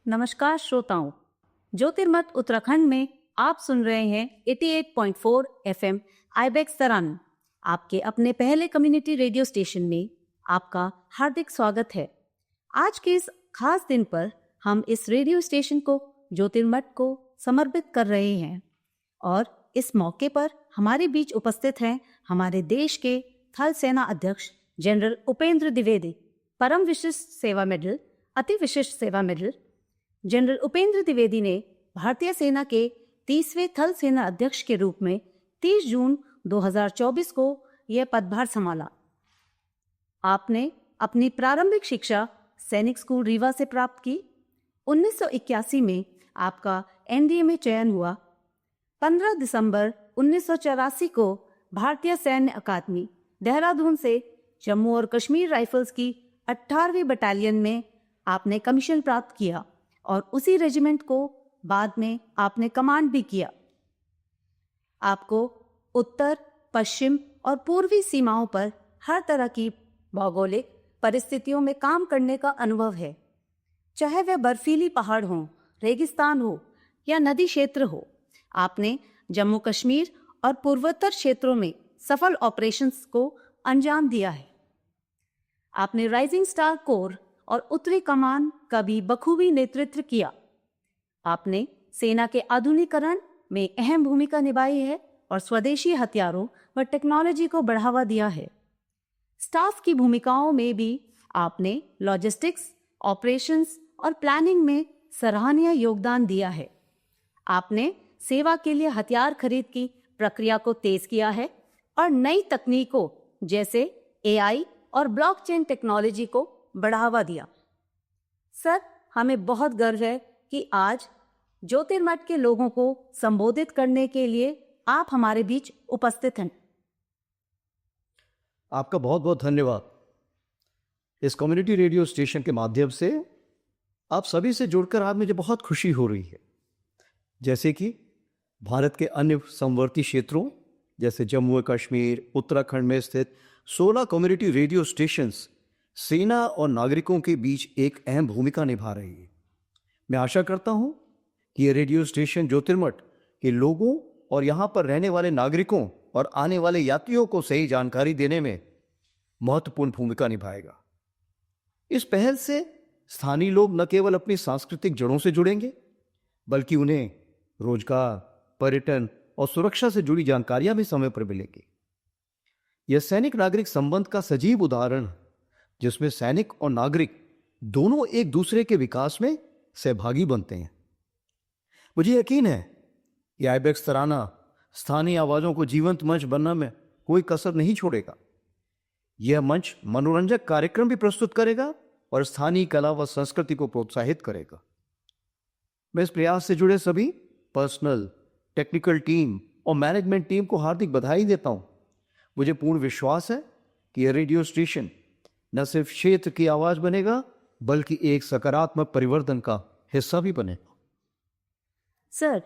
नमस्कार श्रोताओं, ज्योतिर्मठ उत्तराखंड में आप सुन रहे हैं 88.4 एफएम आईबेक्स तरान। आपके अपने पहले कम्युनिटी रेडियो स्टेशन में आपका हार्दिक स्वागत है। आज के इस खास दिन पर हम इस रेडियो स्टेशन को ज्योतिर्मठ को समर्पित कर रहे हैं और इस मौके पर हमारे बीच उपस्थित हैं हमारे देश के थल सेना अध्यक्ष जनरल उपेंद्र द्विवेदी, परम विशिष्ट सेवा मेडल, अति विशिष्ट सेवा मेडल। जनरल उपेंद्र द्विवेदी ने भारतीय सेना के 30वें थल सेना अध्यक्ष के रूप में 30 जून 2024 को यह पदभार संभाला। आपने अपनी प्रारंभिक शिक्षा सैनिक स्कूल रीवा से प्राप्त की। 1981 में आपका एनडीए में चयन हुआ। 15 दिसंबर 1984 को भारतीय सैन्य अकादमी देहरादून से जम्मू और कश्मीर राइफल्स की 18वीं बटालियन में आपने कमीशन प्राप्त किया और उसी रेजिमेंट को बाद में आपने कमांड भी किया। आपको उत्तर, पश्चिम और पूर्वी सीमाओं पर हर तरह की भौगोलिक परिस्थितियों में काम करने का अनुभव है, चाहे वह बर्फीली पहाड़ हो, रेगिस्तान हो या नदी क्षेत्र हो। आपने जम्मू कश्मीर और पूर्वोत्तर क्षेत्रों में सफल ऑपरेशंस को अंजाम दिया है। आपने राइजिंग स्टार कोर और उत्तरी कमान का भी बखूबी नेतृत्व किया। आपने सेना के आधुनिकीकरण में अहम भूमिका निभाई है और स्वदेशी हथियारों व टेक्नोलॉजी को बढ़ावा दिया है। स्टाफ की भूमिकाओं में भी आपने लॉजिस्टिक्स, ऑपरेशंस और प्लानिंग में सराहनीय योगदान दिया है। आपने सेवा के लिए हथियार खरीद की प्रक्रिया को तेज किया है और नई तकनीकों जैसे एआई और ब्लॉकचेन टेक्नोलॉजी को बढ़ावा दिया। सर, हमें बहुत गर्व है कि आज ज्योतिर्मठ के लोगों को संबोधित करने के लिए आप हमारे बीच उपस्थित हैं। आपका बहुत बहुत धन्यवाद। इस कम्युनिटी रेडियो स्टेशन के माध्यम से आप सभी से जुड़कर आज मुझे बहुत खुशी हो रही है। जैसे कि भारत के अन्य समवर्ती क्षेत्रों जैसे जम्मू कश्मीर, उत्तराखंड में स्थित 16 कम्युनिटी रेडियो स्टेशंस सेना और नागरिकों के बीच एक अहम भूमिका निभा रही है। मैं आशा करता हूं कि ये रेडियो स्टेशन ज्योतिर्मठ के लोगों और यहां पर रहने वाले नागरिकों और आने वाले यात्रियों को सही जानकारी देने में महत्वपूर्ण भूमिका निभाएगा। इस पहल से स्थानीय लोग न केवल अपनी सांस्कृतिक जड़ों से जुड़ेंगे, बल्कि उन्हें रोजगार, पर्यटन और सुरक्षा से जुड़ी जानकारियां भी समय पर मिलेंगी। यह सैनिक नागरिक संबंध का सजीव उदाहरण, जिसमें सैनिक और नागरिक दोनों एक दूसरे के विकास में सहभागी बनते हैं। मुझे यकीन है कि आईबेक्स तराना स्थानीय आवाजों को जीवंत मंच बनने में कोई कसर नहीं छोड़ेगा। यह मंच मनोरंजक कार्यक्रम भी प्रस्तुत करेगा और स्थानीय कला व संस्कृति को प्रोत्साहित करेगा। मैं इस प्रयास से जुड़े सभी पर्सनल, टेक्निकल टीम और मैनेजमेंट टीम को हार्दिक बधाई देता हूं। मुझे पूर्ण विश्वास है कि यह रेडियो स्टेशन न सिर्फ क्षेत्र की आवाज बनेगा, बल्कि एक सकारात्मक परिवर्तन का हिस्सा भी बने। सर,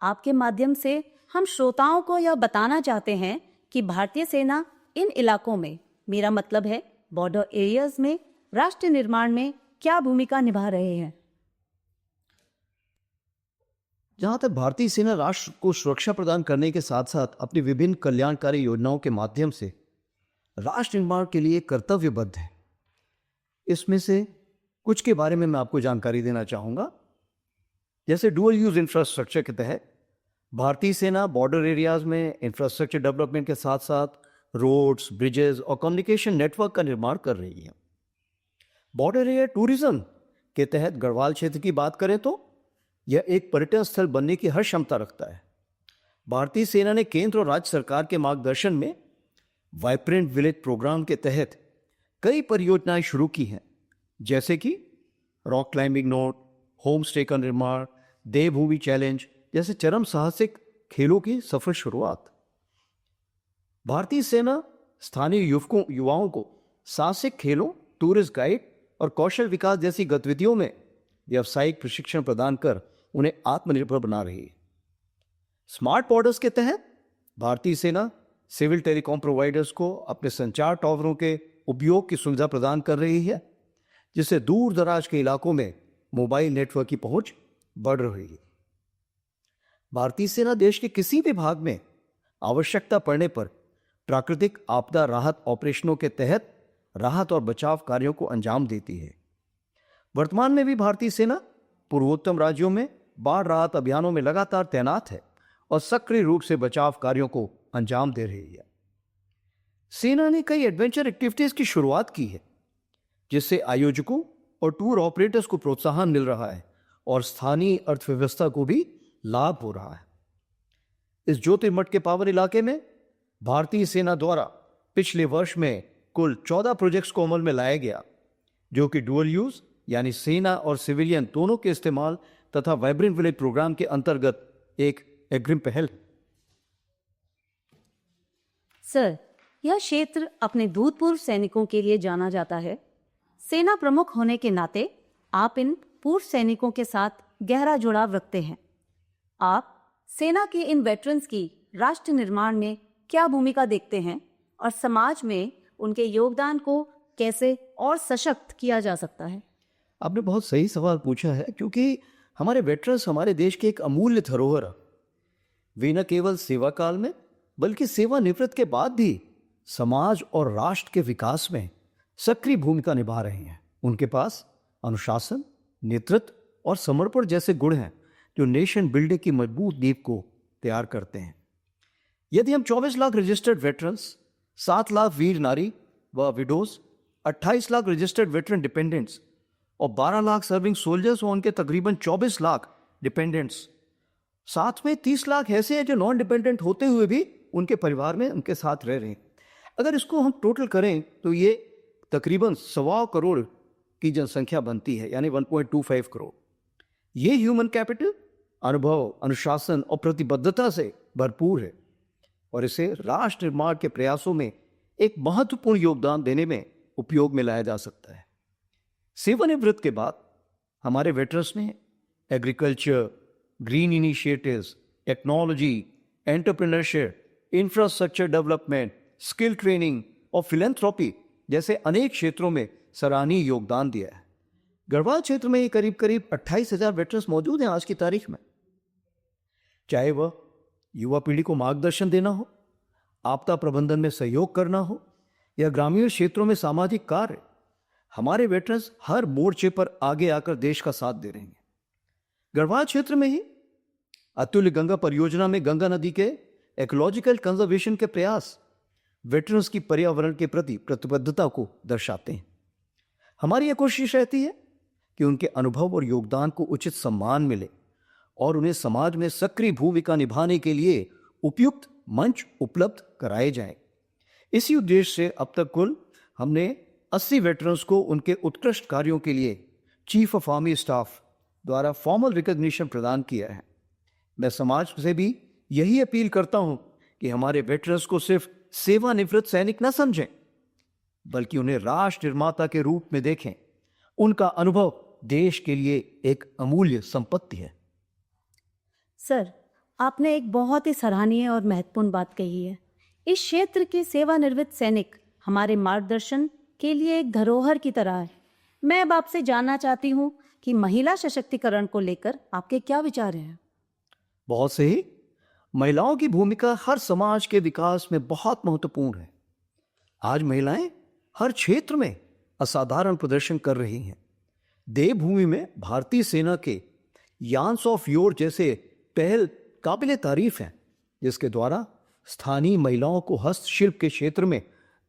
आपके माध्यम से हम श्रोताओं को यह बताना चाहते हैं कि भारतीय सेना इन इलाकों में, मेरा मतलब है बॉर्डर एरियाज में, राष्ट्र निर्माण में क्या भूमिका निभा रहे हैं। जहां तक भारतीय सेना राष्ट्र को सुरक्षा प्रदान करने के साथ साथ अपनी विभिन्न कल्याणकारी योजनाओं के माध्यम से राष्ट्र निर्माण के लिए कर्तव्यबद्ध है। इसमें से कुछ के बारे में मैं आपको जानकारी देना चाहूंगा। जैसे डुअल यूज इंफ्रास्ट्रक्चर के तहत भारतीय सेना बॉर्डर एरियाज में इंफ्रास्ट्रक्चर डेवलपमेंट के साथ साथ रोड्स, ब्रिजेस और कम्युनिकेशन नेटवर्क का निर्माण कर रही है। बॉर्डर एरिया टूरिज्म के तहत गढ़वाल क्षेत्र की बात करें तो यह एक पर्यटन स्थल बनने की हर क्षमता रखता है। भारतीय सेना ने केंद्र और राज्य सरकार के मार्गदर्शन में वाइब्रेंट विलेज प्रोग्राम के तहत कई परियोजनाएं शुरू की हैं, जैसे कि rock climbing note, home stay का निर्माण, देवभूमि चैलेंज जैसे चरम साहसिक खेलों की सफल शुरुआत। भारतीय सेना स्थानीय युवाओं को साहसिक खेलों, टूरिस्ट गाइड और कौशल विकास जैसी गतिविधियों में व्यावसायिक प्रशिक्षण प्रदान कर उन्हें आत्मनिर्भर बना रही है। स्मार्ट बॉर्डर्स के तहत भारतीय सेना सिविल टेलीकॉम प्रोवाइडर्स को अपने संचार टावरों के उपयोग की सुविधा प्रदान कर रही है, जिससे दूर दराज के इलाकों में मोबाइल नेटवर्क की पहुंच बढ़ रही है। भारतीय सेना देश के किसी भी भाग में आवश्यकता पड़ने पर प्राकृतिक आपदा राहत ऑपरेशनों के तहत राहत और बचाव कार्यों को अंजाम देती है। वर्तमान में भी भारतीय सेना पूर्वोत्तर राज्यों में बाढ़ राहत अभियानों में लगातार तैनात है और सक्रिय रूप से बचाव कार्यों को अंजाम दे रही है। सेना ने कई एडवेंचर एक्टिविटीज की शुरुआत की है, जिससे आयोजकों और टूर ऑपरेटर्स को प्रोत्साहन मिल रहा है और स्थानीय अर्थव्यवस्था को भी लाभ हो रहा है। इस ज्योतिर्मठ के पावन इलाके में भारतीय सेना द्वारा पिछले वर्ष में कुल 14 प्रोजेक्ट्स को अमल में लाया गया, जो कि डुअल यूज यानी सेना और सिविलियन दोनों के इस्तेमाल तथा वाइब्रेंट विलेज प्रोग्राम के अंतर्गत एक अग्रिम पहल है। सर, यह क्षेत्र अपने भूतपूर्व सैनिकों के लिए जाना जाता है। सेना प्रमुख होने के नाते आप इन पूर्व सैनिकों के साथ गहरा जुड़ाव रखते हैं। आप सेना के इन वेटरन्स की राष्ट्र निर्माण में क्या भूमिका देखते हैं और समाज में उनके योगदान को कैसे और सशक्त किया जा सकता है? आपने बहुत सही सवाल पूछा है, क्योंकि हमारे वेटरन्स हमारे देश के एक अमूल्य धरोहर है। वे न केवल सेवा काल में बल्कि सेवानिवृत्त के बाद भी समाज और राष्ट्र के विकास में सक्रिय भूमिका निभा रहे हैं। उनके पास अनुशासन, नेतृत्व और समर्पण जैसे गुण हैं जो नेशन बिल्डिंग की मजबूत नींव को तैयार करते हैं। यदि हम 24 लाख रजिस्टर्ड वेटरन्स, 7 लाख वीर नारी व widows, 28 lakh registered veteran dependents और 12 लाख सर्विंग सोल्जर्स और उनके तकरीबन 24 लाख डिपेंडेंट्स, साथ में 30 लाख ऐसे हैं जो नॉन डिपेंडेंट होते हुए भी उनके परिवार में उनके साथ रह रहे हैं। अगर इसको हम टोटल करें तो ये तकरीबन 1.25 करोड़ की जनसंख्या बनती है, यानी 1.25 करोड़। ये ह्यूमन कैपिटल अनुभव, अनुशासन और प्रतिबद्धता से भरपूर है और इसे राष्ट्र निर्माण के प्रयासों में एक महत्वपूर्ण योगदान देने में उपयोग में लाया जा सकता है। सेवानिवृत्त के बाद हमारे वेटरन्स ने agriculture, green initiatives, technology, entrepreneurship, infrastructure development, skill training और फिलैंथ्रोपी जैसे अनेक क्षेत्रों में सराहनीय योगदान दिया है। गढ़वाल क्षेत्र में करीब 28,000 वेटरन्स मौजूद हैं आज की तारीख में। चाहे वह युवा पीढ़ी को मार्गदर्शन देना हो, आपदा प्रबंधन में सहयोग करना हो या ग्रामीण क्षेत्रों में सामाजिक कार्य, हमारे वेटरन्स हर मोर्चे पर आगे आकर देश का साथ दे रहे हैं। गढ़वाल क्षेत्र में ही अतुल्य गंगा परियोजना में गंगा नदी के इकोलॉजिकल कंजर्वेशन के प्रयास वेटरन्स की पर्यावरण के प्रति प्रतिबद्धता को दर्शाते हैं। हमारी यह कोशिश रहती है कि उनके अनुभव और योगदान को उचित सम्मान मिले और उन्हें समाज में सक्रिय भूमिका निभाने के लिए उपयुक्त मंच उपलब्ध कराए जाएं। इसी उद्देश्य से अब तक कुल हमने 80 वेटरन्स को उनके उत्कृष्ट कार्यों के लिए चीफ ऑफ आर्मी स्टाफ द्वारा फॉर्मल रिकॉग्निशन प्रदान किया है। मैं समाज से भी यही अपील करता हूं कि हमारे वेटरन्स को सिर्फ सेवानिवृत्त सैनिक न समझें, बल्कि उन्हें राष्ट्र निर्माता के रूप में देखें। उनका अनुभव देश के लिए एक अमूल्य संपत्ति है। सर, आपने एक बहुत ही सराहनीय और महत्वपूर्ण बात कही है। इस क्षेत्र के सेवानिवृत्त सैनिक हमारे मार्गदर्शन के लिए एक धरोहर की तरह है। मैं अब आपसे जानना चाहती हूँ कि महिला सशक्तिकरण को लेकर आपके क्या विचार हैं? बहुत सही। महिलाओं की भूमिका हर समाज के विकास में बहुत महत्वपूर्ण है। आज महिलाएं हर क्षेत्र में असाधारण प्रदर्शन कर रही हैं। देवभूमि में भारतीय सेना के यान्स ऑफ योर जैसे पहल काबिले तारीफ हैं, जिसके द्वारा स्थानीय महिलाओं को हस्तशिल्प के क्षेत्र में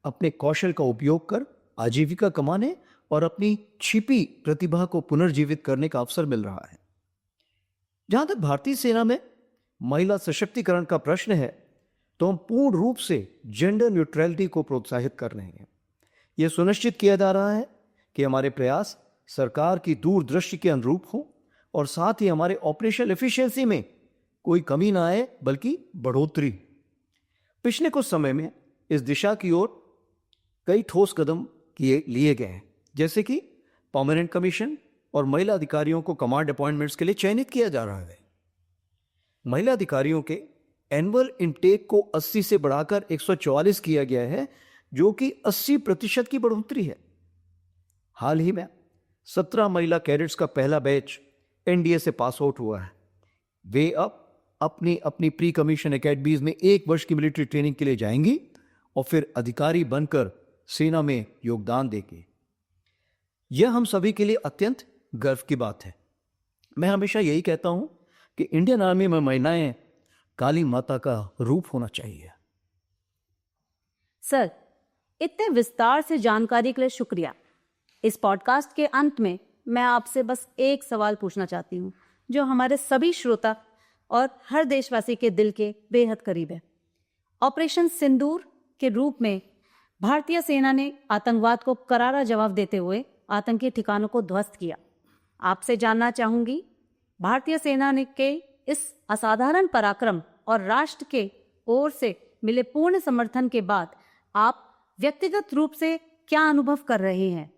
अपने कौशल का उपयोग कर आजीविका कमाने और अपनी छिपी प्रतिभा को पुनर्जीवित करने का अवसर मिल रहा है। जहां तक भारतीय सेना में महिला सशक्तिकरण का प्रश्न है, तो हम पूर्ण रूप से जेंडर न्यूट्रलिटी को प्रोत्साहित कर रहे हैं। यह सुनिश्चित किया जा रहा है कि हमारे प्रयास सरकार की दूरदृष्टि के अनुरूप हो और साथ ही हमारे ऑपरेशनल एफिशिएंसी में कोई कमी ना आए, बल्कि बढ़ोतरी। पिछले कुछ समय में इस दिशा की ओर कई ठोस कदम लिए गए हैं, जैसे कि परमानेंट कमीशन और महिला अधिकारियों को कमांड अपॉइंटमेंट्स के लिए चयनित किया जा रहा है। महिला अधिकारियों के एनुअल इनटेक को 80 से बढ़ाकर 144 किया गया है, जो कि 80% की बढ़ोतरी है। हाल ही में 17 महिला कैडेट्स का पहला बैच एनडीए से पास आउट हुआ है। वे अब अपनी अपनी प्री कमीशन एकेडमीज में 1 वर्ष की मिलिट्री ट्रेनिंग के लिए जाएंगी और फिर अधिकारी बनकर सेना में योगदान देंगे। यह हम सभी के लिए अत्यंत गर्व की बात है। मैं हमेशा यही कहता हूं कि इंडियन आर्मी में महिलाएं काली माता का रूप होना चाहिए। सर, इतने विस्तार से जानकारी के लिए शुक्रिया। इस पॉडकास्ट के अंत में मैं आपसे बस एक सवाल पूछना चाहती हूँ जो हमारे सभी श्रोता और हर देशवासी के दिल के बेहद करीब है। ऑपरेशन सिंदूर के रूप में भारतीय सेना ने आतंकवाद को करारा जवाब देते हुए आतंकी ठिकानों को ध्वस्त किया। आपसे जानना चाहूंगी, भारतीय सेना ने के इस असाधारण पराक्रम और राष्ट्र के ओर से मिले पूर्ण समर्थन के बाद आप व्यक्तिगत रूप से क्या अनुभव कर रहे हैं?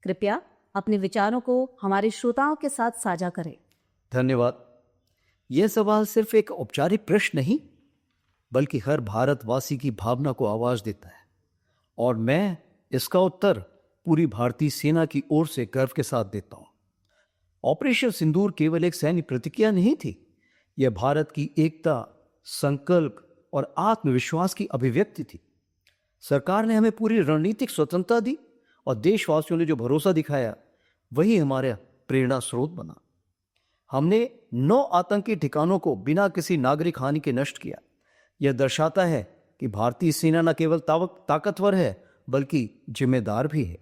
कृपया अपने विचारों को हमारे श्रोताओं के साथ साझा करें। धन्यवाद। यह सवाल सिर्फ एक औपचारिक प्रश्न नहीं बल्कि हर भारतवासी की भावना को आवाज देता है और मैं इसका उत्तर पूरी भारतीय सेना की ओर से गर्व के साथ देता हूं। ऑपरेशन सिंदूर केवल एक सैन्य प्रतिक्रिया नहीं थी, यह भारत की एकता, संकल्प और आत्मविश्वास की अभिव्यक्ति थी। सरकार ने हमें पूरी रणनीतिक स्वतंत्रता दी और देशवासियों ने जो भरोसा दिखाया वही हमारा प्रेरणा स्रोत बना। हमने 9 आतंकी ठिकानों को बिना किसी नागरिक हानि के नष्ट किया। यह दर्शाता है कि भारतीय सेना न केवल ताकतवर है बल्कि जिम्मेदार भी है।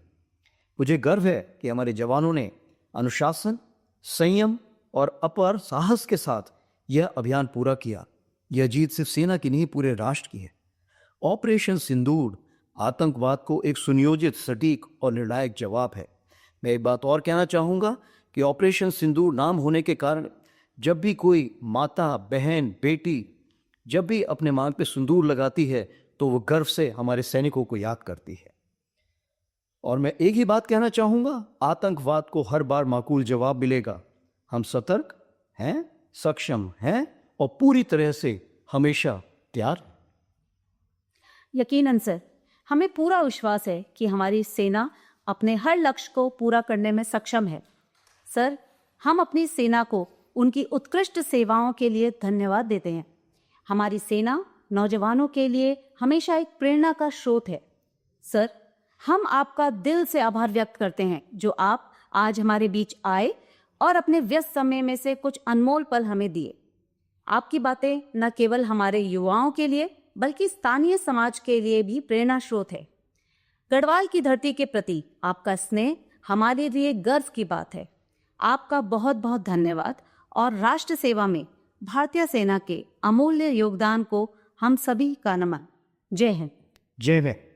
मुझे गर्व है कि हमारे जवानों ने अनुशासन, संयम और अपार साहस के साथ यह अभियान पूरा किया। यह जीत सिर्फ सेना की नहीं, पूरे राष्ट्र की है। ऑपरेशन सिंदूर आतंकवाद को एक सुनियोजित, सटीक और निर्णायक जवाब है। मैं एक बात और कहना चाहूँगा कि ऑपरेशन सिंदूर नाम होने के कारण जब भी कोई माता, बहन, बेटी जब भी अपने मांग पे सिंदूर लगाती है तो वो गर्व से हमारे सैनिकों को याद करती है। और मैं एक ही बात कहना चाहूँगा, आतंकवाद को हर बार माकूल जवाब मिलेगा। हम सतर्क हैं, सक्षम हैं और पूरी तरह से हमेशा तैयार। यकीनन सर, हमें पूरा विश्वास है कि हमारी सेना अपने हर लक्ष्य को पूरा करने में सक्षम है। सर, हम अपनी सेना को उनकी उत्कृष्ट सेवाओं के लिए धन्यवाद देते हैं। हमारी सेना नौजवानों के लिए हमेशा एक प्रेरणा का स्रोत है। सर, हम आपका दिल से आभार व्यक्त करते हैं जो आप आज हमारे बीच आए और अपने व्यस्त समय में से कुछ अनमोल पल हमें दिए। आपकी बातें न केवल हमारे युवाओं के लिए बल्कि स्थानीय समाज के लिए भी प्रेरणा स्रोत है। गढ़वाल की धरती के प्रति आपका स्नेह हमारे लिए गर्व की बात है। आपका बहुत बहुत धन्यवाद और राष्ट्र सेवा में भारतीय सेना के अमूल्य योगदान को हम सभी का नमन। जय हिंद। जय हिंद।